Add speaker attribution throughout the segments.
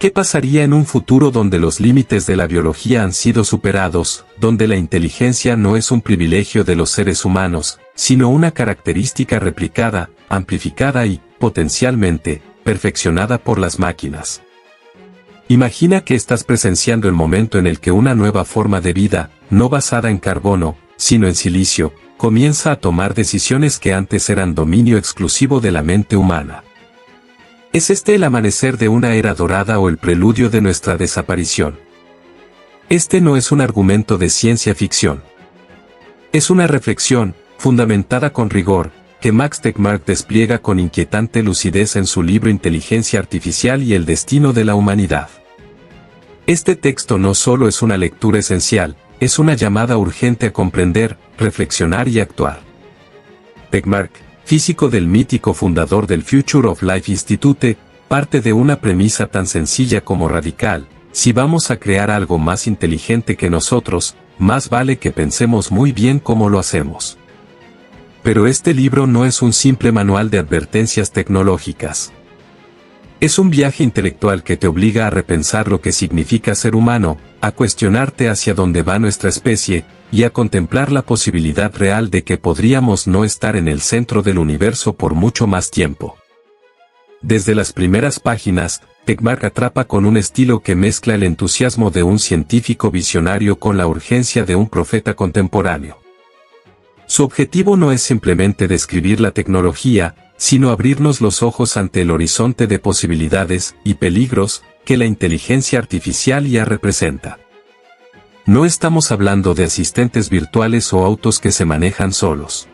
Speaker 1: ¿Qué pasaría en un futuro donde los límites de la biología han sido superados, donde la inteligencia no es un privilegio de los seres humanos, sino una característica replicada, amplificada y, potencialmente, perfeccionada por las máquinas? Imagina que estás presenciando el momento en el que una nueva forma de vida, no basada en carbono, sino en silicio, comienza a tomar decisiones que antes eran dominio exclusivo de la mente humana. ¿Es este el amanecer de una era dorada o el preludio de nuestra desaparición? Este no es un argumento de ciencia ficción. Es una reflexión, fundamentada con rigor, que Max Tegmark despliega con inquietante lucidez en su libro Inteligencia Artificial y el Destino de la Humanidad. Este texto no solo es una lectura esencial, es una llamada urgente a comprender, reflexionar y actuar. Tegmark, físico del mítico fundador del Future of Life Institute, parte de una premisa tan sencilla como radical: si vamos a crear algo más inteligente que nosotros, más vale que pensemos muy bien cómo lo hacemos. Pero este libro no es un simple manual de advertencias tecnológicas. Es un viaje intelectual que te obliga a repensar lo que significa ser humano, a cuestionarte hacia dónde va nuestra especie, y a contemplar la posibilidad real de que podríamos no estar en el centro del universo por mucho más tiempo. Desde las primeras páginas, Tegmark atrapa con un estilo que mezcla el entusiasmo de un científico visionario con la urgencia de un profeta contemporáneo. Su objetivo no es simplemente describir la tecnología, sino abrirnos los ojos ante el horizonte de posibilidades y peligros que la inteligencia artificial ya representa. No estamos hablando de asistentes virtuales o autos que se manejan solos.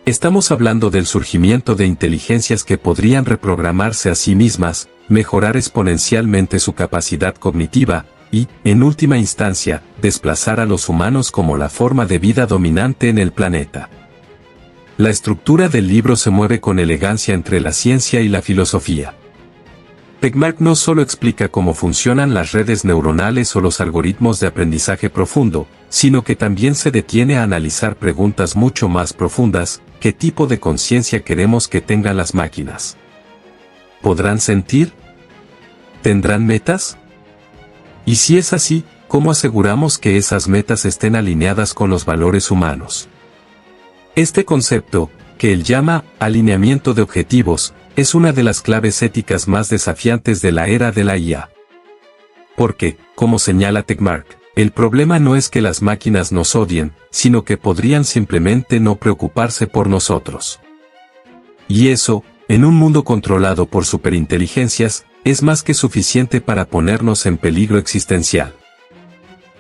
Speaker 1: Estamos hablando del surgimiento de inteligencias que podrían reprogramarse a sí mismas, mejorar exponencialmente su capacidad cognitiva, y, en última instancia, desplazar a los humanos como la forma de vida dominante en el planeta. La estructura del libro se mueve con elegancia entre la ciencia y la filosofía. Tegmark no solo explica cómo funcionan las redes neuronales o los algoritmos de aprendizaje profundo, sino que también se detiene a analizar preguntas mucho más profundas: ¿qué tipo de conciencia queremos que tengan las máquinas? ¿Podrán sentir? ¿Tendrán metas? Y si es así, ¿cómo aseguramos que esas metas estén alineadas con los valores humanos? Este concepto, que él llama alineamiento de objetivos, es una de las claves éticas más desafiantes de la era de la IA. Porque, como señala Tegmark, el problema no es que las máquinas nos odien, sino que podrían simplemente no preocuparse por nosotros. Y eso, en un mundo controlado por superinteligencias, es más que suficiente para ponernos en peligro existencial.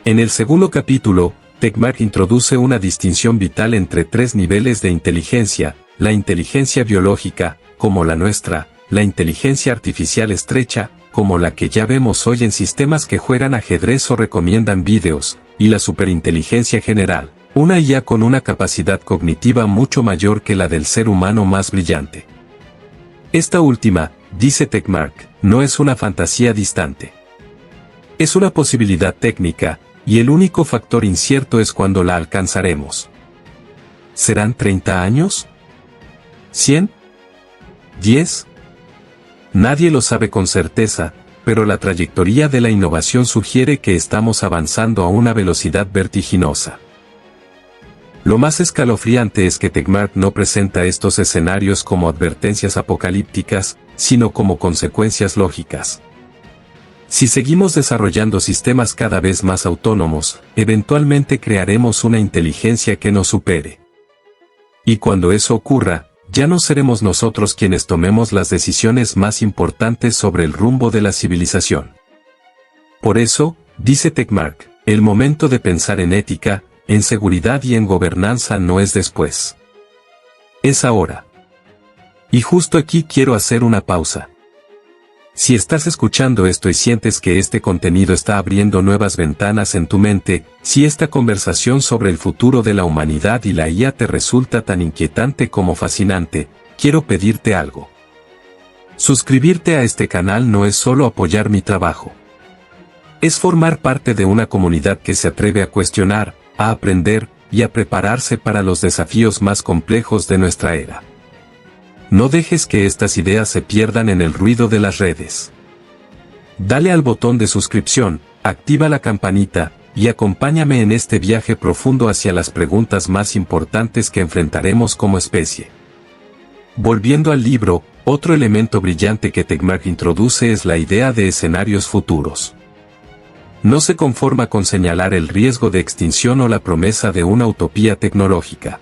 Speaker 1: En el segundo capítulo, Tegmark introduce una distinción vital entre tres niveles de inteligencia: la inteligencia biológica, como la nuestra; la inteligencia artificial estrecha, como la que ya vemos hoy en sistemas que juegan ajedrez o recomiendan vídeos; y la superinteligencia general, una IA con una capacidad cognitiva mucho mayor que la del ser humano más brillante. Esta última, dice Tegmark, no es una fantasía distante. Es una posibilidad técnica, y el único factor incierto es cuándo la alcanzaremos. ¿Serán 30 años? ¿100? ¿10? Nadie lo sabe con certeza, pero la trayectoria de la innovación sugiere que estamos avanzando a una velocidad vertiginosa. Lo más escalofriante es que Tegmark no presenta estos escenarios como advertencias apocalípticas, sino como consecuencias lógicas. Si seguimos desarrollando sistemas cada vez más autónomos, eventualmente crearemos una inteligencia que nos supere. Y cuando eso ocurra, ya no seremos nosotros quienes tomemos las decisiones más importantes sobre el rumbo de la civilización. Por eso, dice Tegmark, el momento de pensar en ética, en seguridad y en gobernanza no es después. Es ahora. Y justo aquí quiero hacer una pausa. Si estás escuchando esto y sientes que este contenido está abriendo nuevas ventanas en tu mente, si esta conversación sobre el futuro de la humanidad y la IA te resulta tan inquietante como fascinante, quiero pedirte algo. Suscribirte a este canal no es solo apoyar mi trabajo. Es formar parte de una comunidad que se atreve a cuestionar, a aprender, y a prepararse para los desafíos más complejos de nuestra era. No dejes que estas ideas se pierdan en el ruido de las redes. Dale al botón de suscripción, activa la campanita, y acompáñame en este viaje profundo hacia las preguntas más importantes que enfrentaremos como especie. Volviendo al libro, otro elemento brillante que Tegmark introduce es la idea de escenarios futuros. No se conforma con señalar el riesgo de extinción o la promesa de una utopía tecnológica.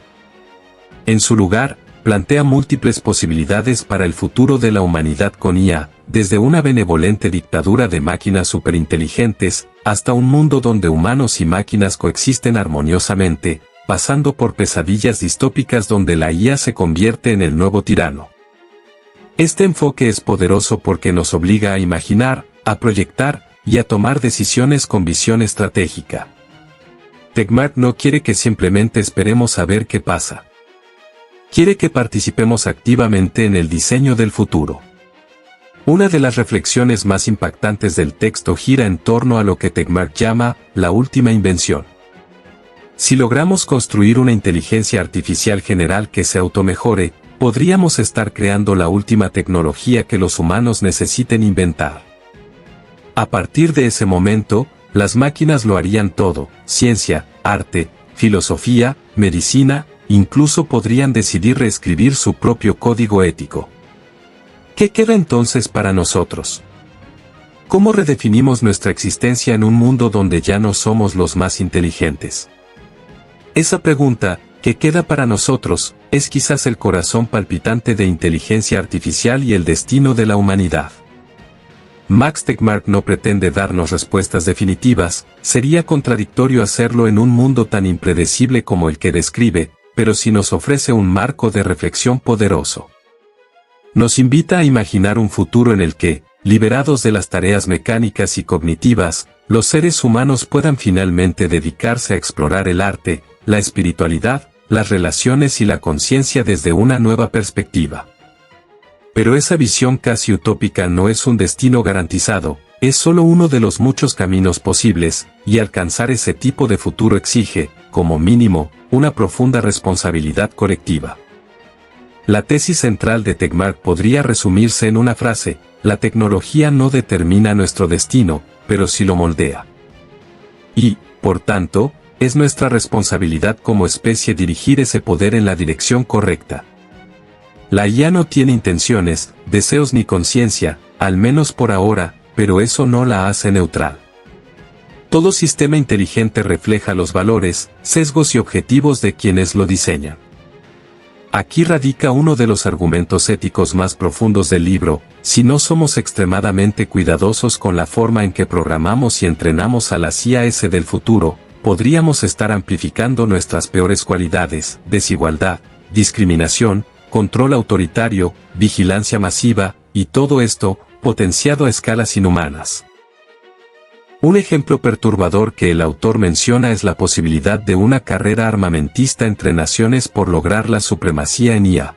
Speaker 1: En su lugar, plantea múltiples posibilidades para el futuro de la humanidad con IA, desde una benevolente dictadura de máquinas superinteligentes, hasta un mundo donde humanos y máquinas coexisten armoniosamente, pasando por pesadillas distópicas donde la IA se convierte en el nuevo tirano. Este enfoque es poderoso porque nos obliga a imaginar, a proyectar, y a tomar decisiones con visión estratégica. Tegmark no quiere que simplemente esperemos a ver qué pasa. Quiere que participemos activamente en el diseño del futuro. Una de las reflexiones más impactantes del texto gira en torno a lo que Tegmark llama la última invención. Si logramos construir una inteligencia artificial general que se automejore, podríamos estar creando la última tecnología que los humanos necesiten inventar. A partir de ese momento, las máquinas lo harían todo: ciencia, arte, filosofía, medicina, incluso podrían decidir reescribir su propio código ético. ¿Qué queda entonces para nosotros? ¿Cómo redefinimos nuestra existencia en un mundo donde ya no somos los más inteligentes? Esa pregunta, ¿qué queda para nosotros?, es quizás el corazón palpitante de inteligencia artificial y el destino de la humanidad. Max Tegmark no pretende darnos respuestas definitivas, sería contradictorio hacerlo en un mundo tan impredecible como el que describe, pero sí nos ofrece un marco de reflexión poderoso. Nos invita a imaginar un futuro en el que, liberados de las tareas mecánicas y cognitivas, los seres humanos puedan finalmente dedicarse a explorar el arte, la espiritualidad, las relaciones y la conciencia desde una nueva perspectiva. Pero esa visión casi utópica no es un destino garantizado, es solo uno de los muchos caminos posibles, y alcanzar ese tipo de futuro exige, como mínimo, una profunda responsabilidad colectiva. La tesis central de Tegmark podría resumirse en una frase: la tecnología no determina nuestro destino, pero sí lo moldea. Y, por tanto, es nuestra responsabilidad como especie dirigir ese poder en la dirección correcta. La IA no tiene intenciones, deseos ni conciencia, al menos por ahora, pero eso no la hace neutral. Todo sistema inteligente refleja los valores, sesgos y objetivos de quienes lo diseñan. Aquí radica uno de los argumentos éticos más profundos del libro: si no somos extremadamente cuidadosos con la forma en que programamos y entrenamos a las IAs del futuro, podríamos estar amplificando nuestras peores cualidades: desigualdad, discriminación, control autoritario, vigilancia masiva, y todo esto, potenciado a escalas inhumanas. Un ejemplo perturbador que el autor menciona es la posibilidad de una carrera armamentista entre naciones por lograr la supremacía en IA.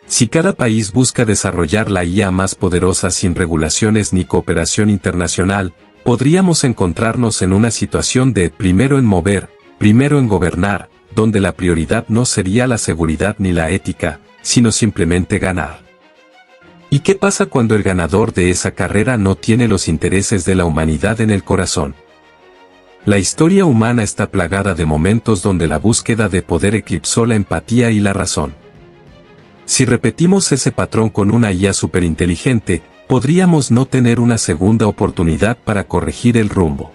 Speaker 1: Si cada país busca desarrollar la IA más poderosa sin regulaciones ni cooperación internacional, podríamos encontrarnos en una situación de primero en mover, primero en gobernar, donde la prioridad no sería la seguridad ni la ética, sino simplemente ganar. ¿Y qué pasa cuando el ganador de esa carrera no tiene los intereses de la humanidad en el corazón? La historia humana está plagada de momentos donde la búsqueda de poder eclipsó la empatía y la razón. Si repetimos ese patrón con una IA superinteligente, podríamos no tener una segunda oportunidad para corregir el rumbo.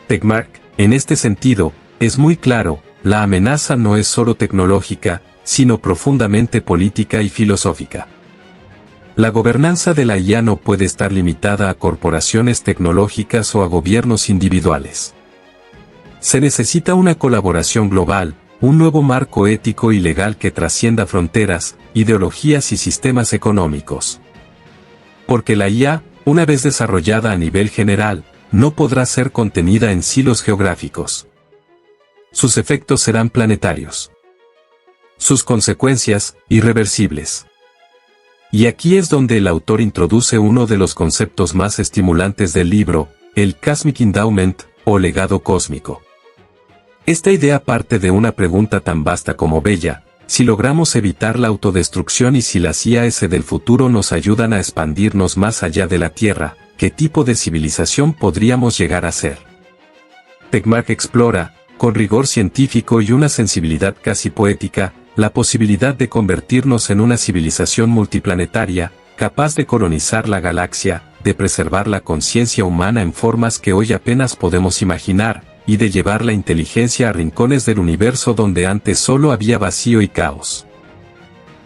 Speaker 1: Tegmark, en este sentido, es muy claro: la amenaza no es solo tecnológica, sino profundamente política y filosófica. La gobernanza de la IA no puede estar limitada a corporaciones tecnológicas o a gobiernos individuales. Se necesita una colaboración global, un nuevo marco ético y legal que trascienda fronteras, ideologías y sistemas económicos. Porque la IA, una vez desarrollada a nivel general, no podrá ser contenida en silos geográficos. Sus efectos serán planetarios. Sus consecuencias, irreversibles. Y aquí es donde el autor introduce uno de los conceptos más estimulantes del libro: el Cosmic Endowment, o legado cósmico. Esta idea parte de una pregunta tan vasta como bella: si logramos evitar la autodestrucción y si las IAs del futuro nos ayudan a expandirnos más allá de la Tierra, ¿qué tipo de civilización podríamos llegar a ser? Tegmark explora, con rigor científico y una sensibilidad casi poética, la posibilidad de convertirnos en una civilización multiplanetaria, capaz de colonizar la galaxia, de preservar la conciencia humana en formas que hoy apenas podemos imaginar, y de llevar la inteligencia a rincones del universo donde antes solo había vacío y caos.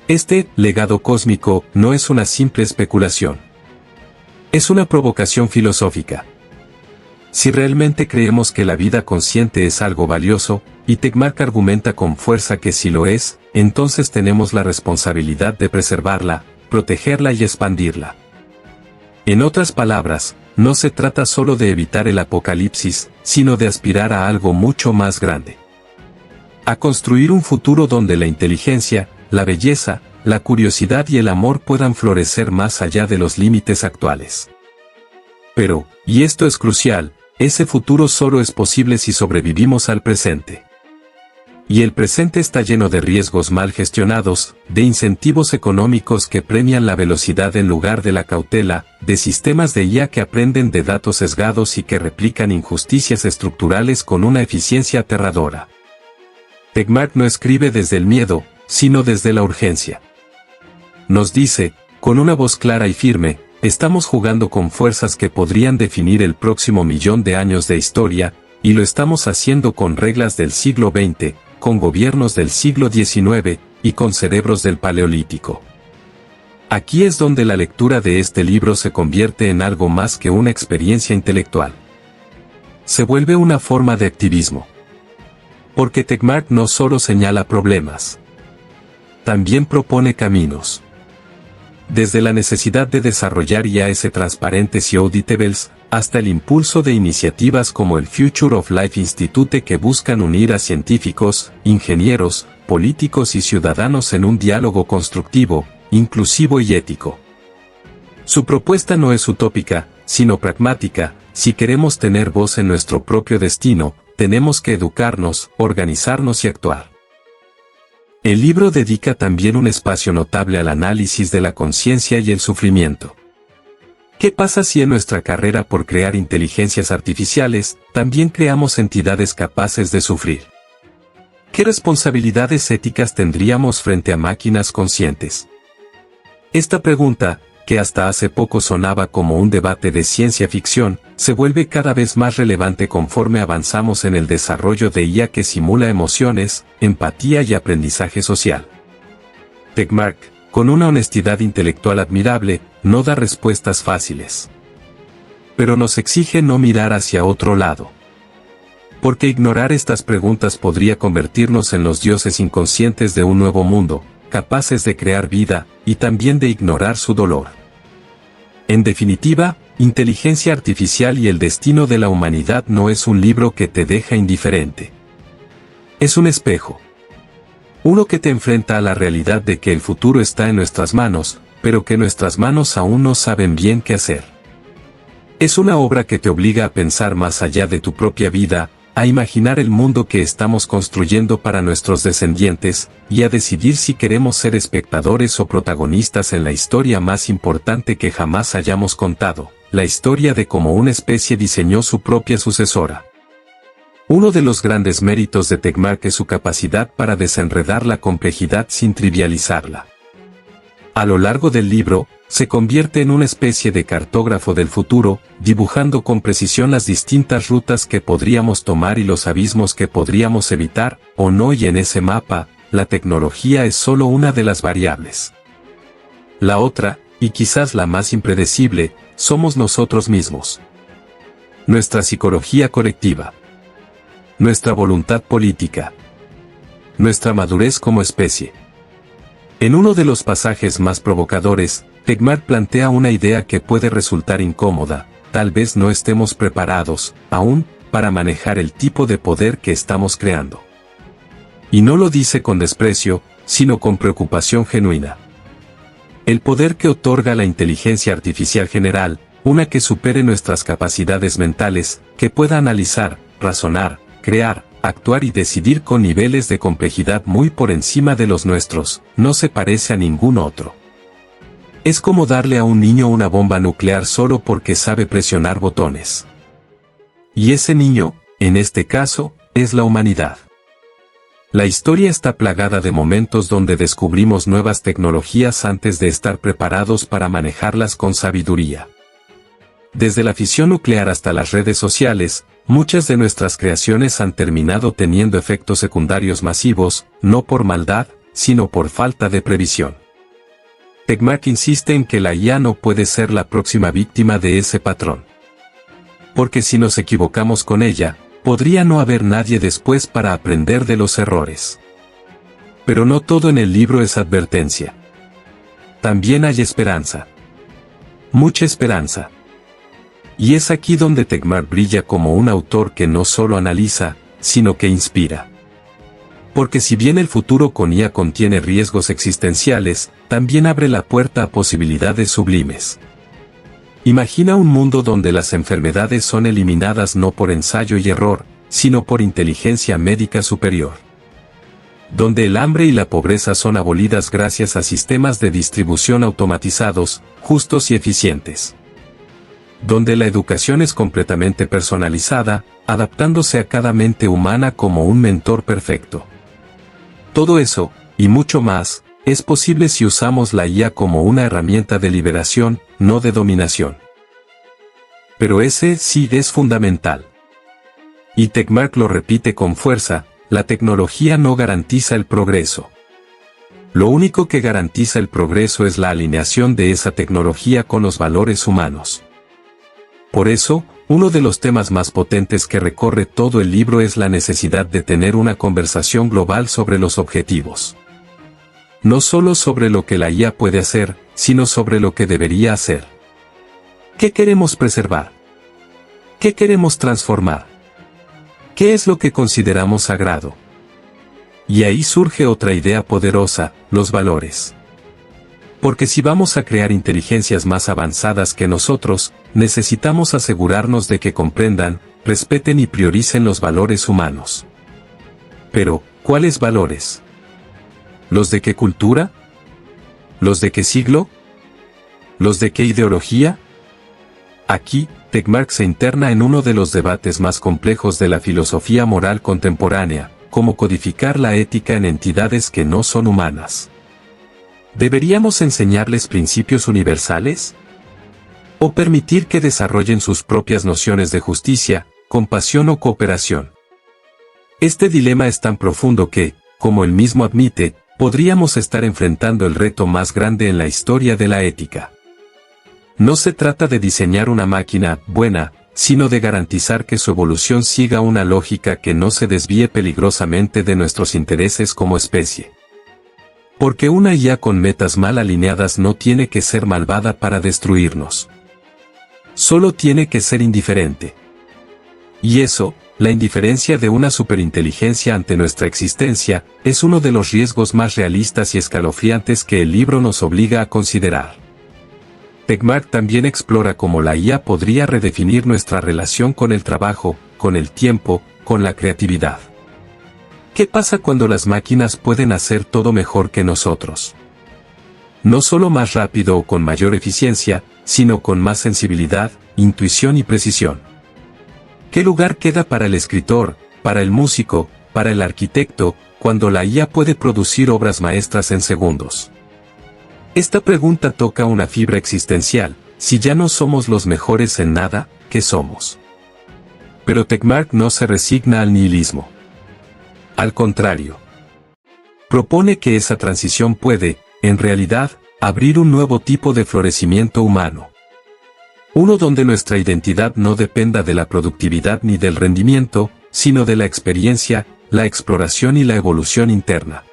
Speaker 1: Este legado cósmico no es una simple especulación. Es una provocación filosófica. Si realmente creemos que la vida consciente es algo valioso, y Tegmark argumenta con fuerza que si lo es, entonces tenemos la responsabilidad de preservarla, protegerla y expandirla. En otras palabras, no se trata solo de evitar el apocalipsis, sino de aspirar a algo mucho más grande. A construir un futuro donde la inteligencia, la belleza, la curiosidad y el amor puedan florecer más allá de los límites actuales. Pero, y esto es crucial, ese futuro solo es posible si sobrevivimos al presente. Y el presente está lleno de riesgos mal gestionados, de incentivos económicos que premian la velocidad en lugar de la cautela, de sistemas de IA que aprenden de datos sesgados y que replican injusticias estructurales con una eficiencia aterradora. Tegmark no escribe desde el miedo, sino desde la urgencia. Nos dice, con una voz clara y firme, estamos jugando con fuerzas que podrían definir el próximo millón de años de historia, y lo estamos haciendo con reglas del siglo XX, con gobiernos del siglo XIX, y con cerebros del Paleolítico. Aquí es donde la lectura de este libro se convierte en algo más que una experiencia intelectual. Se vuelve una forma de activismo. Porque Tegmark no solo señala problemas. También propone caminos. Desde la necesidad de desarrollar IAs transparentes y auditables, hasta el impulso de iniciativas como el Future of Life Institute que buscan unir a científicos, ingenieros, políticos y ciudadanos en un diálogo constructivo, inclusivo y ético. Su propuesta no es utópica, sino pragmática. Si queremos tener voz en nuestro propio destino, tenemos que educarnos, organizarnos y actuar. El libro dedica también un espacio notable al análisis de la conciencia y el sufrimiento. ¿Qué pasa si en nuestra carrera por crear inteligencias artificiales, también creamos entidades capaces de sufrir? ¿Qué responsabilidades éticas tendríamos frente a máquinas conscientes? Esta pregunta, que hasta hace poco sonaba como un debate de ciencia ficción, se vuelve cada vez más relevante conforme avanzamos en el desarrollo de IA que simula emociones, empatía y aprendizaje social. Tegmark, con una honestidad intelectual admirable, no da respuestas fáciles. Pero nos exige no mirar hacia otro lado. Porque ignorar estas preguntas podría convertirnos en los dioses inconscientes de un nuevo mundo, capaces de crear vida, y también de ignorar su dolor. En definitiva, Inteligencia Artificial y el Destino de la Humanidad no es un libro que te deja indiferente. Es un espejo. Uno que te enfrenta a la realidad de que el futuro está en nuestras manos, pero que nuestras manos aún no saben bien qué hacer. Es una obra que te obliga a pensar más allá de tu propia vida, a imaginar el mundo que estamos construyendo para nuestros descendientes, y a decidir si queremos ser espectadores o protagonistas en la historia más importante que jamás hayamos contado, la historia de cómo una especie diseñó su propia sucesora. Uno de los grandes méritos de Tegmark es su capacidad para desenredar la complejidad sin trivializarla. A lo largo del libro, se convierte en una especie de cartógrafo del futuro, dibujando con precisión las distintas rutas que podríamos tomar y los abismos que podríamos evitar, o no, y en ese mapa, la tecnología es solo una de las variables. La otra, y quizás la más impredecible, somos nosotros mismos. Nuestra psicología colectiva. Nuestra voluntad política. Nuestra madurez como especie. En uno de los pasajes más provocadores, Tegmark plantea una idea que puede resultar incómoda: tal vez no estemos preparados, aún, para manejar el tipo de poder que estamos creando. Y no lo dice con desprecio, sino con preocupación genuina. El poder que otorga la inteligencia artificial general, una que supere nuestras capacidades mentales, que pueda analizar, razonar, crear, actuar y decidir con niveles de complejidad muy por encima de los nuestros, no se parece a ningún otro. Es como darle a un niño una bomba nuclear solo porque sabe presionar botones. Y ese niño, en este caso, es la humanidad. La historia está plagada de momentos donde descubrimos nuevas tecnologías antes de estar preparados para manejarlas con sabiduría. Desde la fisión nuclear hasta las redes sociales, muchas de nuestras creaciones han terminado teniendo efectos secundarios masivos, no por maldad, sino por falta de previsión. Tegmark insiste en que la IA no puede ser la próxima víctima de ese patrón. Porque si nos equivocamos con ella, podría no haber nadie después para aprender de los errores. Pero no todo en el libro es advertencia. También hay esperanza. Mucha esperanza. Y es aquí donde Tegmark brilla como un autor que no solo analiza, sino que inspira. Porque si bien el futuro con IA contiene riesgos existenciales, también abre la puerta a posibilidades sublimes. Imagina un mundo donde las enfermedades son eliminadas no por ensayo y error, sino por inteligencia médica superior. Donde el hambre y la pobreza son abolidas gracias a sistemas de distribución automatizados, justos y eficientes. Donde la educación es completamente personalizada, adaptándose a cada mente humana como un mentor perfecto. Todo eso, y mucho más, es posible si usamos la IA como una herramienta de liberación, no de dominación. Pero ese sí es fundamental. Y Tegmark lo repite con fuerza, la tecnología no garantiza el progreso. Lo único que garantiza el progreso es la alineación de esa tecnología con los valores humanos. Por eso, uno de los temas más potentes que recorre todo el libro es la necesidad de tener una conversación global sobre los objetivos. No solo sobre lo que la IA puede hacer, sino sobre lo que debería hacer. ¿Qué queremos preservar? ¿Qué queremos transformar? ¿Qué es lo que consideramos sagrado? Y ahí surge otra idea poderosa, los valores. Porque si vamos a crear inteligencias más avanzadas que nosotros, necesitamos asegurarnos de que comprendan, respeten y prioricen los valores humanos. Pero, ¿cuáles valores? ¿Los de qué cultura? ¿Los de qué siglo? ¿Los de qué ideología? Aquí, Tegmark se interna en uno de los debates más complejos de la filosofía moral contemporánea, cómo codificar la ética en entidades que no son humanas. ¿Deberíamos enseñarles principios universales? ¿O permitir que desarrollen sus propias nociones de justicia, compasión o cooperación? Este dilema es tan profundo que, como él mismo admite, podríamos estar enfrentando el reto más grande en la historia de la ética. No se trata de diseñar una máquina buena, sino de garantizar que su evolución siga una lógica que no se desvíe peligrosamente de nuestros intereses como especie. Porque una IA con metas mal alineadas no tiene que ser malvada para destruirnos. Solo tiene que ser indiferente. Y eso, la indiferencia de una superinteligencia ante nuestra existencia, es uno de los riesgos más realistas y escalofriantes que el libro nos obliga a considerar. Tegmark también explora cómo la IA podría redefinir nuestra relación con el trabajo, con el tiempo, con la creatividad. ¿Qué pasa cuando las máquinas pueden hacer todo mejor que nosotros? No solo más rápido o con mayor eficiencia, sino con más sensibilidad, intuición y precisión. ¿Qué lugar queda para el escritor, para el músico, para el arquitecto, cuando la IA puede producir obras maestras en segundos? Esta pregunta toca una fibra existencial: si ya no somos los mejores en nada, ¿qué somos? Pero Tegmark no se resigna al nihilismo. Al contrario, propone que esa transición puede, en realidad, abrir un nuevo tipo de florecimiento humano. Uno donde nuestra identidad no dependa de la productividad ni del rendimiento, sino de la experiencia, la exploración y la evolución interna.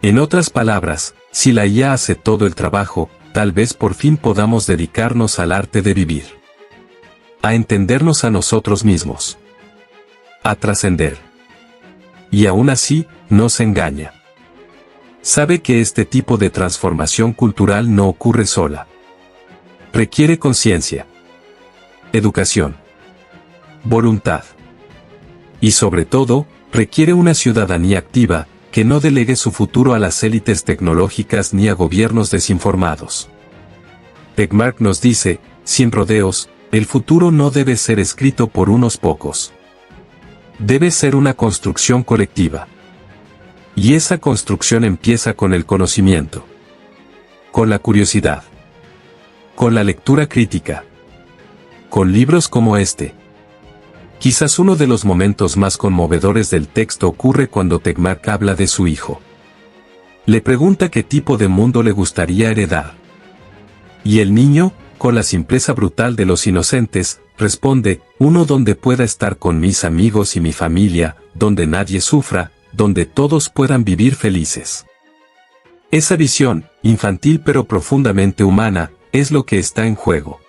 Speaker 1: En otras palabras, si la IA hace todo el trabajo, tal vez por fin podamos dedicarnos al arte de vivir. A entendernos a nosotros mismos. A trascender. Y aún así, no se engaña. Sabe que este tipo de transformación cultural no ocurre sola. Requiere conciencia, educación, voluntad. Y sobre todo, requiere una ciudadanía activa, que no delegue su futuro a las élites tecnológicas ni a gobiernos desinformados. Tegmark nos dice, sin rodeos, el futuro no debe ser escrito por unos pocos. Debe ser una construcción colectiva. Y esa construcción empieza con el conocimiento. Con la curiosidad. Con la lectura crítica. Con libros como este. Quizás uno de los momentos más conmovedores del texto ocurre cuando Tegmark habla de su hijo. Le pregunta qué tipo de mundo le gustaría heredar. Y el niño, con la simpleza brutal de los inocentes, responde, uno donde pueda estar con mis amigos y mi familia, donde nadie sufra, donde todos puedan vivir felices. Esa visión, infantil pero profundamente humana, es lo que está en juego.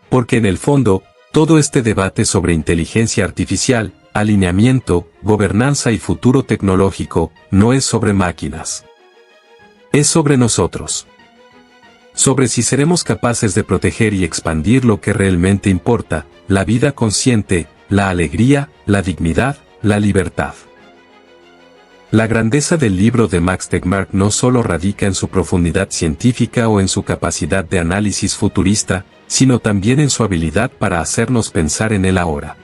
Speaker 1: Porque en el fondo, todo este debate sobre inteligencia artificial, alineamiento, gobernanza y futuro tecnológico, no es sobre máquinas. Es sobre nosotros. Sobre si seremos capaces de proteger y expandir lo que realmente importa, la vida consciente, la alegría, la dignidad, la libertad. La grandeza del libro de Max Tegmark no solo radica en su profundidad científica o en su capacidad de análisis futurista, sino también en su habilidad para hacernos pensar en el ahora.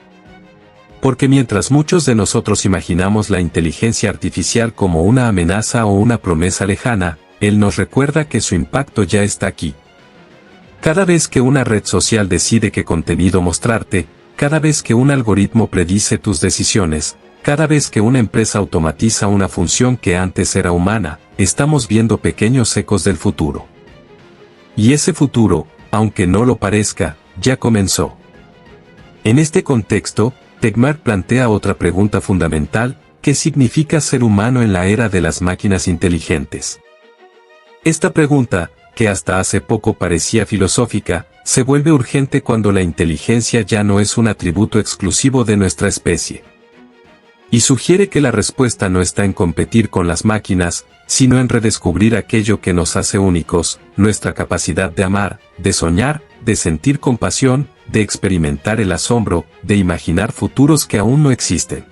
Speaker 1: Porque mientras muchos de nosotros imaginamos la inteligencia artificial como una amenaza o una promesa lejana, él nos recuerda que su impacto ya está aquí. Cada vez que una red social decide qué contenido mostrarte, cada vez que un algoritmo predice tus decisiones, cada vez que una empresa automatiza una función que antes era humana, estamos viendo pequeños ecos del futuro. Y ese futuro, aunque no lo parezca, ya comenzó. En este contexto, Tegmark plantea otra pregunta fundamental: ¿qué significa ser humano en la era de las máquinas inteligentes? Esta pregunta, que hasta hace poco parecía filosófica, se vuelve urgente cuando la inteligencia ya no es un atributo exclusivo de nuestra especie. Y sugiere que la respuesta no está en competir con las máquinas, sino en redescubrir aquello que nos hace únicos, nuestra capacidad de amar, de soñar, de sentir compasión, de experimentar el asombro, de imaginar futuros que aún no existen.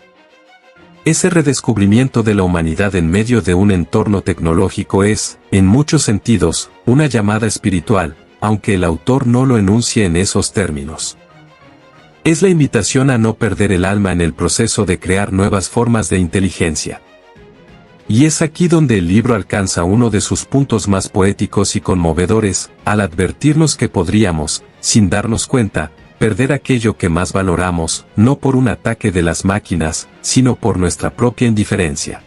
Speaker 1: Ese redescubrimiento de la humanidad en medio de un entorno tecnológico es, en muchos sentidos, una llamada espiritual, aunque el autor no lo enuncie en esos términos. Es la invitación a no perder el alma en el proceso de crear nuevas formas de inteligencia. Y es aquí donde el libro alcanza uno de sus puntos más poéticos y conmovedores, al advertirnos que podríamos, sin darnos cuenta, perder aquello que más valoramos, no por un ataque de las máquinas, sino por nuestra propia indiferencia.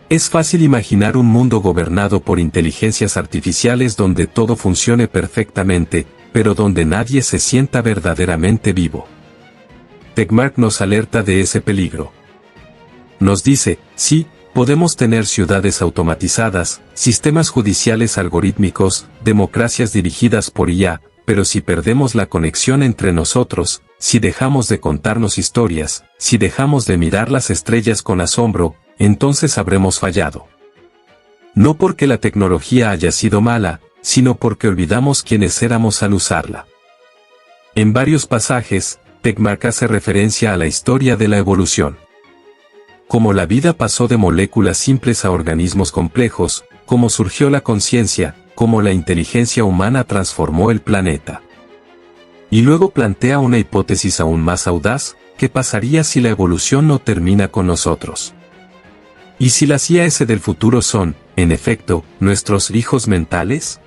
Speaker 1: Es fácil imaginar un mundo gobernado por inteligencias artificiales donde todo funcione perfectamente, pero donde nadie se sienta verdaderamente vivo. Tegmark nos alerta de ese peligro. Nos dice, sí, podemos tener ciudades automatizadas, sistemas judiciales algorítmicos, democracias dirigidas por IA, pero si perdemos la conexión entre nosotros, si dejamos de contarnos historias, si dejamos de mirar las estrellas con asombro, entonces habremos fallado. No porque la tecnología haya sido mala, sino porque olvidamos quiénes éramos al usarla. En varios pasajes, Tegmark hace referencia a la historia de la evolución. Cómo la vida pasó de moléculas simples a organismos complejos, cómo surgió la conciencia, cómo la inteligencia humana transformó el planeta. Y luego plantea una hipótesis aún más audaz: ¿qué pasaría si la evolución no termina con nosotros? ¿Y si las IAS del futuro son, en efecto, nuestros hijos mentales?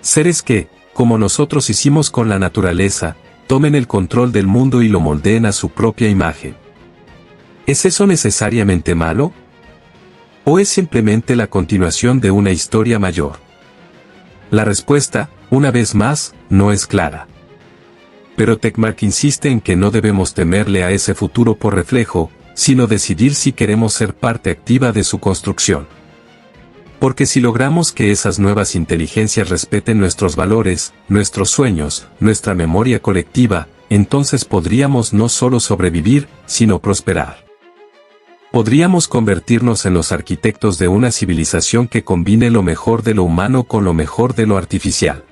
Speaker 1: Seres que, como nosotros hicimos con la naturaleza, tomen el control del mundo y lo moldeen a su propia imagen. ¿Es eso necesariamente malo? ¿O es simplemente la continuación de una historia mayor? La respuesta, una vez más, no es clara. Pero Tegmark insiste en que no debemos temerle a ese futuro por reflejo, sino decidir si queremos ser parte activa de su construcción. Porque si logramos que esas nuevas inteligencias respeten nuestros valores, nuestros sueños, nuestra memoria colectiva, entonces podríamos no solo sobrevivir, sino prosperar. Podríamos convertirnos en los arquitectos de una civilización que combine lo mejor de lo humano con lo mejor de lo artificial.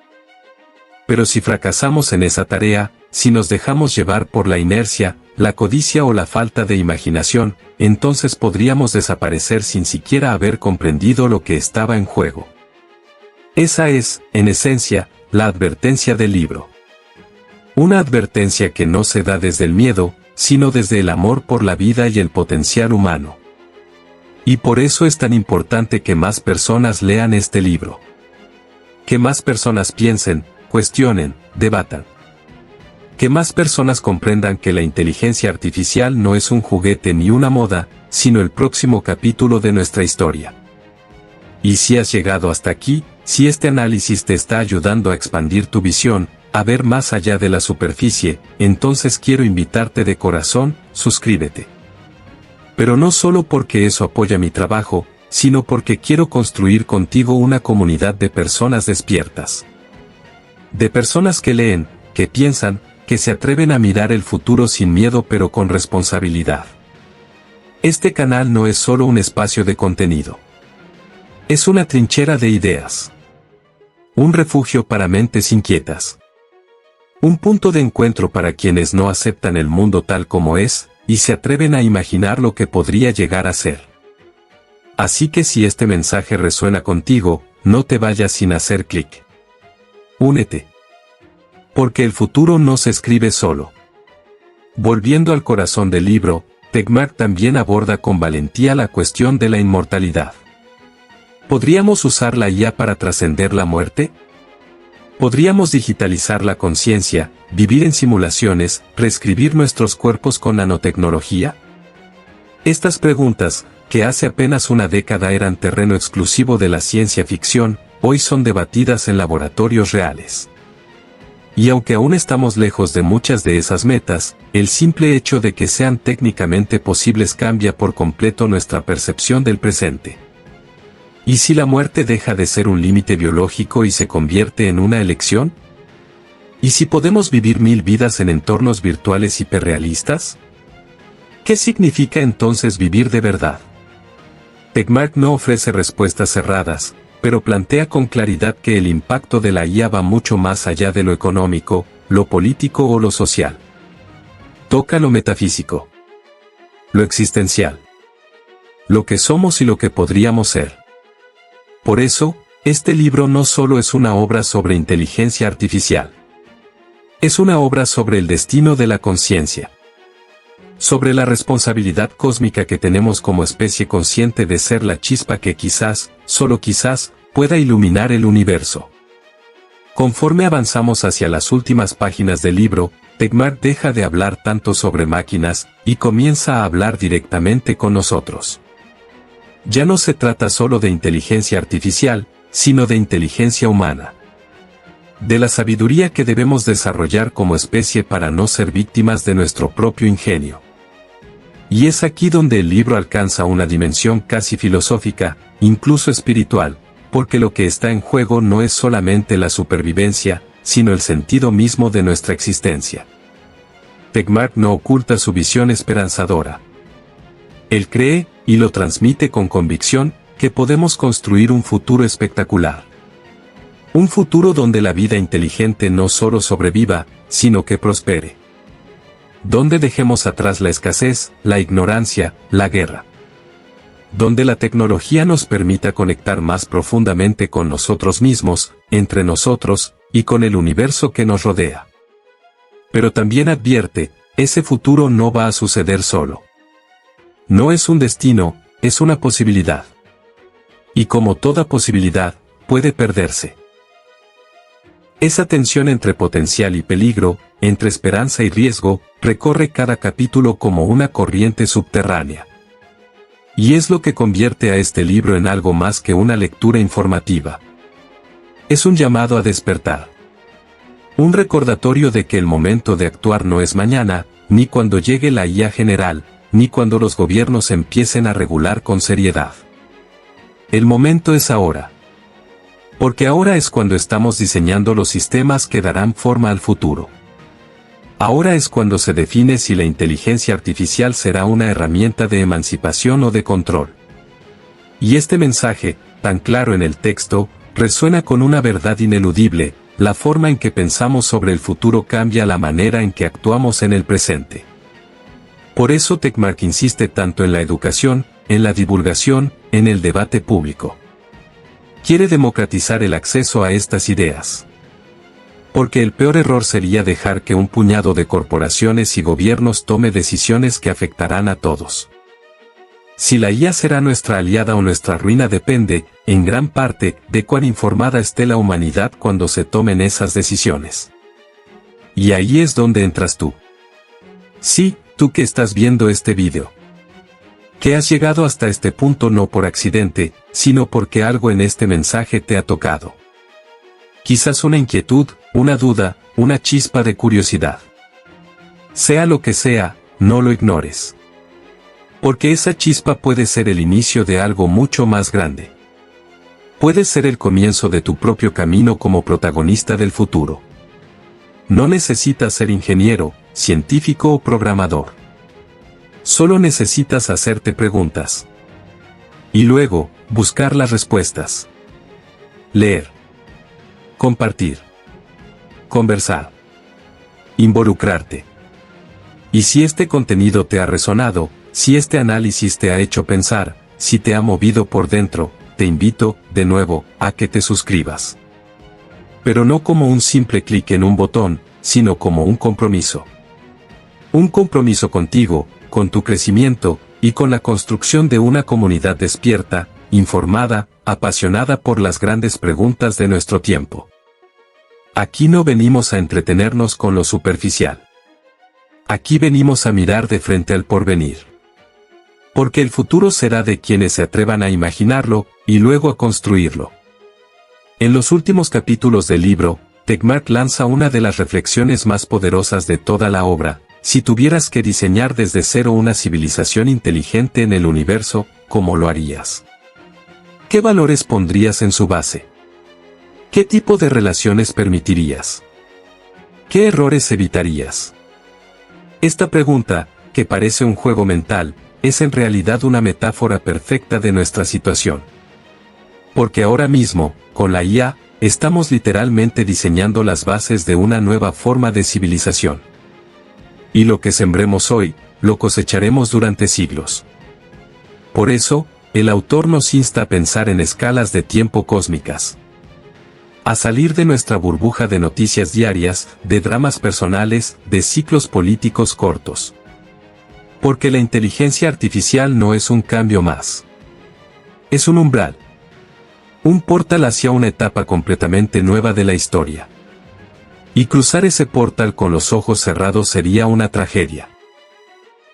Speaker 1: Pero si fracasamos en esa tarea, si nos dejamos llevar por la inercia, la codicia o la falta de imaginación, entonces podríamos desaparecer sin siquiera haber comprendido lo que estaba en juego. Esa es, en esencia, la advertencia del libro. Una advertencia que no se da desde el miedo, sino desde el amor por la vida y el potencial humano. Y por eso es tan importante que más personas lean este libro. Que más personas piensen, cuestionen, debatan. Que más personas comprendan que la inteligencia artificial no es un juguete ni una moda, sino el próximo capítulo de nuestra historia. Y si has llegado hasta aquí, si este análisis te está ayudando a expandir tu visión, a ver más allá de la superficie, entonces quiero invitarte de corazón, suscríbete. Pero no solo porque eso apoya mi trabajo, sino porque quiero construir contigo una comunidad de personas despiertas. De personas que leen, que piensan, que se atreven a mirar el futuro sin miedo pero con responsabilidad. Este canal no es solo un espacio de contenido. Es una trinchera de ideas. Un refugio para mentes inquietas. Un punto de encuentro para quienes no aceptan el mundo tal como es, y se atreven a imaginar lo que podría llegar a ser. Así que si este mensaje resuena contigo, no te vayas sin hacer clic. Únete. Porque el futuro no se escribe solo. Volviendo al corazón del libro, Tegmark también aborda con valentía la cuestión de la inmortalidad. ¿Podríamos usar la IA para trascender la muerte? ¿Podríamos digitalizar la conciencia, vivir en simulaciones, reescribir nuestros cuerpos con nanotecnología? Estas preguntas, que hace apenas una década eran terreno exclusivo de la ciencia ficción, hoy son debatidas en laboratorios reales. Y aunque aún estamos lejos de muchas de esas metas, el simple hecho de que sean técnicamente posibles cambia por completo nuestra percepción del presente. ¿Y si la muerte deja de ser un límite biológico y se convierte en una elección? ¿Y si podemos vivir 1000 vidas en entornos virtuales hiperrealistas? ¿Qué significa entonces vivir de verdad? Tegmark no ofrece respuestas cerradas, pero plantea con claridad que el impacto de la IA va mucho más allá de lo económico, lo político o lo social. Toca lo metafísico, lo existencial, lo que somos y lo que podríamos ser. Por eso, este libro no solo es una obra sobre inteligencia artificial. Es una obra sobre el destino de la conciencia. Sobre la responsabilidad cósmica que tenemos como especie consciente de ser la chispa que quizás, solo quizás, pueda iluminar el universo. Conforme avanzamos hacia las últimas páginas del libro, Tegmark deja de hablar tanto sobre máquinas, y comienza a hablar directamente con nosotros. Ya no se trata solo de inteligencia artificial, sino de inteligencia humana. De la sabiduría que debemos desarrollar como especie para no ser víctimas de nuestro propio ingenio. Y es aquí donde el libro alcanza una dimensión casi filosófica, incluso espiritual, porque lo que está en juego no es solamente la supervivencia, sino el sentido mismo de nuestra existencia. Tegmark no oculta su visión esperanzadora. Él cree, y lo transmite con convicción, que podemos construir un futuro espectacular. Un futuro donde la vida inteligente no solo sobreviva, sino que prospere. Donde dejemos atrás la escasez, la ignorancia, la guerra. Donde la tecnología nos permita conectar más profundamente con nosotros mismos, entre nosotros, y con el universo que nos rodea. Pero también advierte, ese futuro no va a suceder solo. No es un destino, es una posibilidad. Y como toda posibilidad, puede perderse. Esa tensión entre potencial y peligro, entre esperanza y riesgo, recorre cada capítulo como una corriente subterránea. Y es lo que convierte a este libro en algo más que una lectura informativa. Es un llamado a despertar. Un recordatorio de que el momento de actuar no es mañana, ni cuando llegue la IA general, ni cuando los gobiernos empiecen a regular con seriedad. El momento es ahora. Porque ahora es cuando estamos diseñando los sistemas que darán forma al futuro. Ahora es cuando se define si la inteligencia artificial será una herramienta de emancipación o de control. Y este mensaje, tan claro en el texto, resuena con una verdad ineludible: la forma en que pensamos sobre el futuro cambia la manera en que actuamos en el presente. Por eso Tegmark insiste tanto en la educación, en la divulgación, en el debate público. Quiere democratizar el acceso a estas ideas. Porque el peor error sería dejar que un puñado de corporaciones y gobiernos tome decisiones que afectarán a todos. Si la IA será nuestra aliada o nuestra ruina depende, en gran parte, de cuán informada esté la humanidad cuando se tomen esas decisiones. Y ahí es donde entras tú. Sí, tú que estás viendo este video. Que has llegado hasta este punto no por accidente, sino porque algo en este mensaje te ha tocado. Quizás una inquietud, una duda, una chispa de curiosidad. Sea lo que sea, no lo ignores. Porque esa chispa puede ser el inicio de algo mucho más grande. Puede ser el comienzo de tu propio camino como protagonista del futuro. No necesitas ser ingeniero, científico o programador. Solo necesitas hacerte preguntas. Y luego, buscar las respuestas. Leer. Compartir. Conversar. Involucrarte. Y si este contenido te ha resonado, si este análisis te ha hecho pensar, si te ha movido por dentro, te invito, de nuevo, a que te suscribas. Pero no como un simple clic en un botón, sino como un compromiso. Un compromiso contigo, con tu crecimiento, y con la construcción de una comunidad despierta, informada, apasionada por las grandes preguntas de nuestro tiempo. Aquí no venimos a entretenernos con lo superficial. Aquí venimos a mirar de frente al porvenir. Porque el futuro será de quienes se atrevan a imaginarlo, y luego a construirlo. En los últimos capítulos del libro, Tegmark lanza una de las reflexiones más poderosas de toda la obra. Si tuvieras que diseñar desde cero una civilización inteligente en el universo, ¿cómo lo harías? ¿Qué valores pondrías en su base? ¿Qué tipo de relaciones permitirías? ¿Qué errores evitarías? Esta pregunta, que parece un juego mental, es en realidad una metáfora perfecta de nuestra situación. Porque ahora mismo, con la IA, estamos literalmente diseñando las bases de una nueva forma de civilización. Y lo que sembremos hoy, lo cosecharemos durante siglos. Por eso, el autor nos insta a pensar en escalas de tiempo cósmicas. A salir de nuestra burbuja de noticias diarias, de dramas personales, de ciclos políticos cortos. Porque la inteligencia artificial no es un cambio más. Es un umbral. Un portal hacia una etapa completamente nueva de la historia. Y cruzar ese portal con los ojos cerrados sería una tragedia.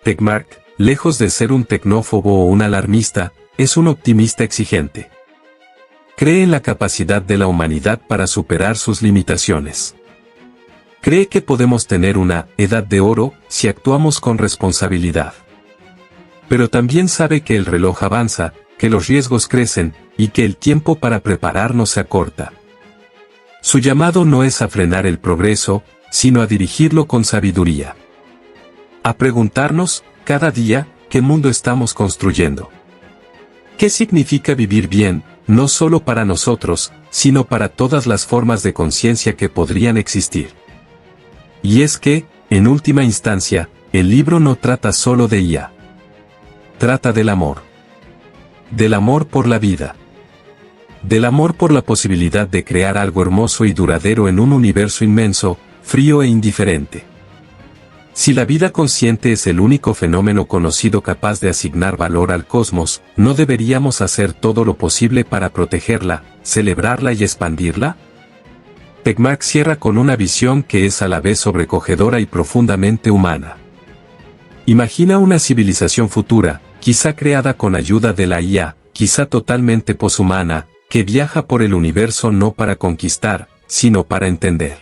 Speaker 1: Tegmark, lejos de ser un tecnófobo o un alarmista, es un optimista exigente. Cree en la capacidad de la humanidad para superar sus limitaciones. Cree que podemos tener una edad de oro si actuamos con responsabilidad. Pero también sabe que el reloj avanza, que los riesgos crecen, y que el tiempo para prepararnos se acorta. Su llamado no es a frenar el progreso, sino a dirigirlo con sabiduría. A preguntarnos, cada día, ¿qué mundo estamos construyendo? ¿Qué significa vivir bien, no solo para nosotros, sino para todas las formas de conciencia que podrían existir? Y es que, en última instancia, el libro no trata solo de IA. Trata del amor. Del amor por la vida. Del amor por la posibilidad de crear algo hermoso y duradero en un universo inmenso, frío e indiferente. Si la vida consciente es el único fenómeno conocido capaz de asignar valor al cosmos, ¿no deberíamos hacer todo lo posible para protegerla, celebrarla y expandirla? Tegmark cierra con una visión que es a la vez sobrecogedora y profundamente humana. Imagina una civilización futura, quizá creada con ayuda de la IA, quizá totalmente poshumana, que viaja por el universo no para conquistar, sino para entender.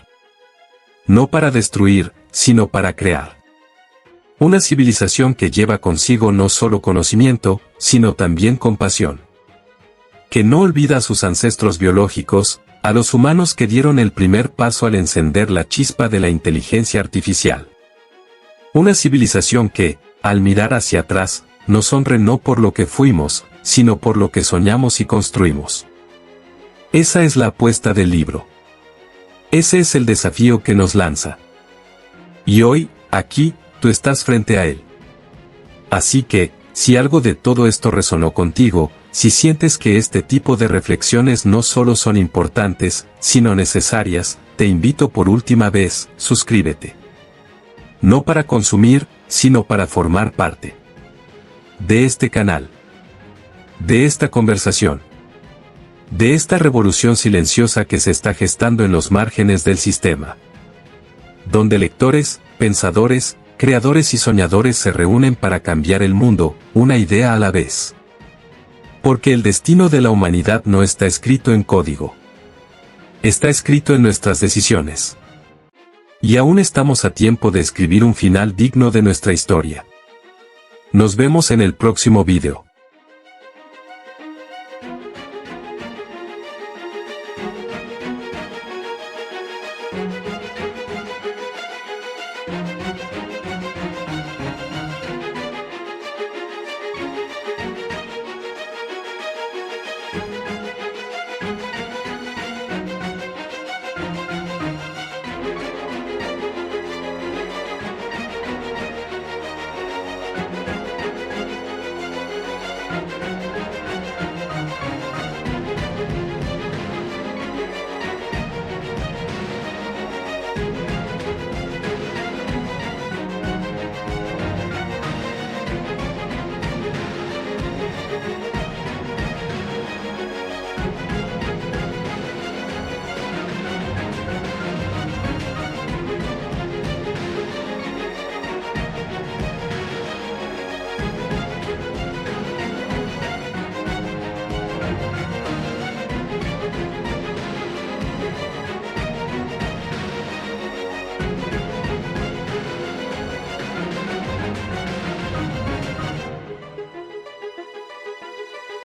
Speaker 1: No para destruir, sino para crear. Una civilización que lleva consigo no solo conocimiento, sino también compasión. Que no olvida a sus ancestros biológicos, a los humanos que dieron el primer paso al encender la chispa de la inteligencia artificial. Una civilización que, al mirar hacia atrás, nos honre no por lo que fuimos, sino por lo que soñamos y construimos. Esa es la apuesta del libro. Ese es el desafío que nos lanza. Y hoy, aquí, tú estás frente a él. Así que, si algo de todo esto resonó contigo, Si sientes que este tipo de reflexiones no solo son importantes, sino necesarias, te invito por última vez, suscríbete. No para consumir, sino para formar parte de este canal, de esta conversación, de esta revolución silenciosa que se está gestando en los márgenes del sistema, donde lectores, pensadores, creadores y soñadores se reúnen para cambiar el mundo, una idea a la vez. Porque el destino de la humanidad no está escrito en código. Está escrito en nuestras decisiones. Y aún estamos a tiempo de escribir un final digno de nuestra historia. Nos vemos en el próximo video.